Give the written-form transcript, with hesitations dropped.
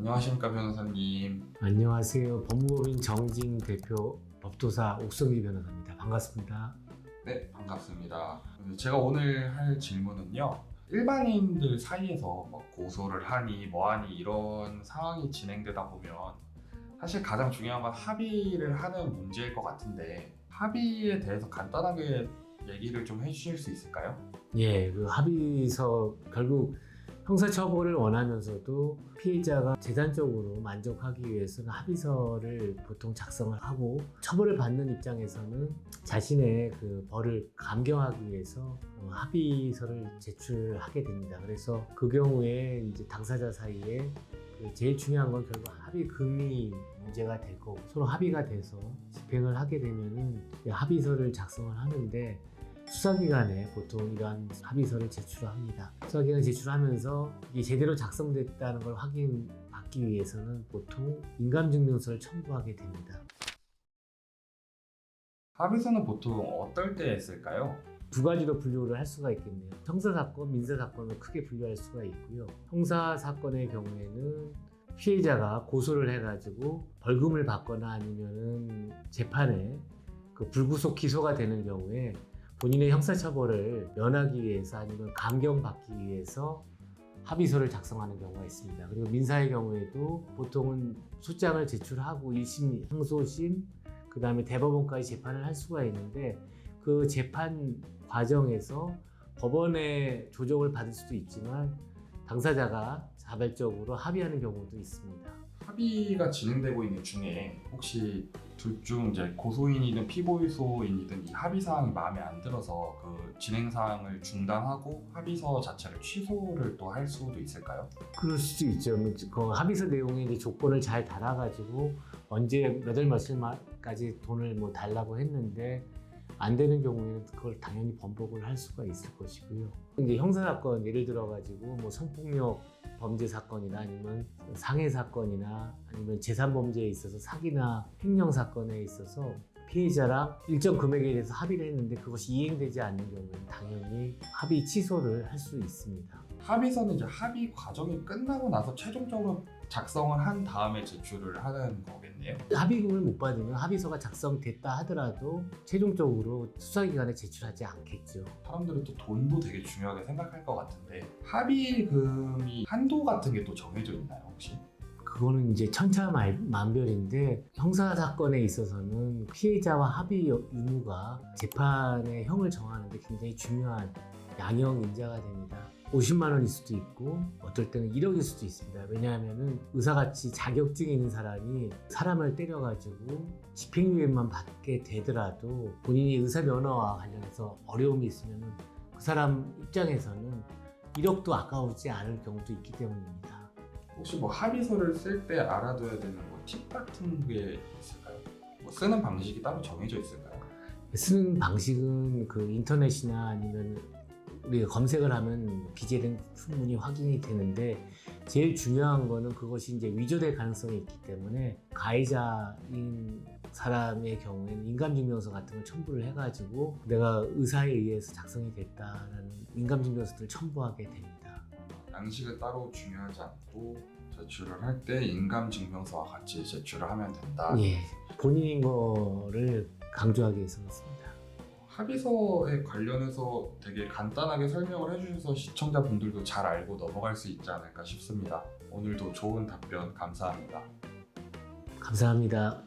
안녕하십니까 변호사님. 안녕하세요. 법무법인 정진 대표 법도사 옥성기 변호사입니다. 반갑습니다. 네, 반갑습니다. 제가 오늘 할 질문은요. 일반인들 사이에서 뭐 고소를 하니 뭐하니 이런 상황이 진행되다 보면 사실 가장 중요한 건 합의를 하는 문제일 것 같은데 합의에 대해서 간단하게 얘기를 좀 해주실 수 있을까요? 예, 그 합의서 결국 형사처벌을 원하면서도 피해자가 재산적으로 만족하기 위해서는 합의서를 보통 작성을 하고 처벌을 받는 입장에서는 자신의 그 벌을 감경하기 위해서 합의서를 제출하게 됩니다. 그래서 그 경우에 이제 당사자 사이에 제일 중요한 건 결국 합의 금이 문제가 될 거고 서로 합의가 돼서 집행을 하게 되면은 합의서를 작성을 하는데 수사기관에 보통 이러한 합의서를 제출합니다. 수사기관에 제출하면서 이게 제대로 작성됐다는 걸 확인받기 위해서는 보통 인감증명서를 첨부하게 됩니다. 합의서는 보통 어떨 때 쓸까요? 두 가지로 분류를 할 수가 있겠네요. 형사사건, 민사사건을 크게 분류할 수가 있고요. 형사사건의 경우에는 피해자가 고소를 해가지고 벌금을 받거나 아니면은 재판에 그 불구속 기소가 되는 경우에 본인의 형사처벌을 면하기 위해서 아니면 감경받기 위해서 합의서를 작성하는 경우가 있습니다. 그리고 민사의 경우에도 보통은 소장을 제출하고 1심, 항소심, 그 다음에 대법원까지 재판을 할 수가 있는데 그 재판 과정에서 법원의 조정을 받을 수도 있지만 당사자가 자발적으로 합의하는 경우도 있습니다. 합의가 진행되고 있는 중에 혹시 둘 중 이제 고소인이든 피고소인이든 이 합의 사항이 마음에 안 들어서 그 진행 사항을 중단하고 합의서 자체를 취소를 또 할 수도 있을까요? 그럴 수도 있죠. 그 합의서 내용에 이제 조건을 잘 달아가지고 언제 몇 월 며칠까지 돈을 뭐 달라고 했는데 안 되는 경우에는 그걸 당연히 번복을 할 수가 있을 것이고요. 이제 형사사건 예를 들어가지고 뭐 성폭력 범죄 사건이나 아니면 상해 사건이나 아니면 재산 범죄에 있어서 사기나 횡령 사건에 있어서 피해자랑 일정 금액에 대해서 합의를 했는데 그것이 이행되지 않는 경우에는 당연히 합의 취소를 할 수 있습니다. 합의서는 이제 합의 과정이 끝나고 나서 최종적으로 작성을 한 다음에 제출을 하는 거겠네요. 합의금을 못 받으면 합의서가 작성됐다 하더라도 최종적으로 수사기관에 제출하지 않겠죠. 사람들은 또 돈도 되게 중요하게 생각할 것 같은데 합의금이 한도 같은 게 또 정해져 있나요 혹시? 그거는 이제 천차만별인데 형사사건에 있어서는 피해자와 합의 의무가 재판의 형을 정하는 데 굉장히 중요한 양형 인자가 됩니다. 50만 원일 수도 있고 어떨 때는 1억일 수도 있습니다. 왜냐하면 의사같이 자격증이 있는 사람이 사람을 때려가지고 집행유예만 받게 되더라도 본인이 의사 면허와 관련해서 어려움이 있으면 그 사람 입장에서는 1억도 아까우지 않을 경우도 있기 때문입니다. 혹시 뭐 합의서를 쓸 때 알아둬야 되는 뭐 팁 같은 게 있을까요? 뭐 쓰는 방식이 따로 정해져 있을까요? 쓰는 방식은 그 인터넷이나 아니면 우리가 검색을 하면 기재된 충분히 확인이 되는데 제일 중요한 거는 그것이 이제 위조될 가능성이 있기 때문에 가해자인 사람의 경우에는 인감증명서 같은 걸 첨부를 해가지고 내가 의사에 의해서 작성이 됐다라는 인감증명서를 첨부하게 됩니다. 양식은 따로 중요하지 않고 제출을 할 때 인감증명서와 같이 제출을 하면 된다. 예, 본인인 거를 강조하기 위해서 그렇습니다. 합의서에 관련해서 되게 간단하게 설명을 해주셔서 시청자분들도 잘 알고 넘어갈 수 있지 않을까 싶습니다. 오늘도 좋은 답변 감사합니다. 감사합니다.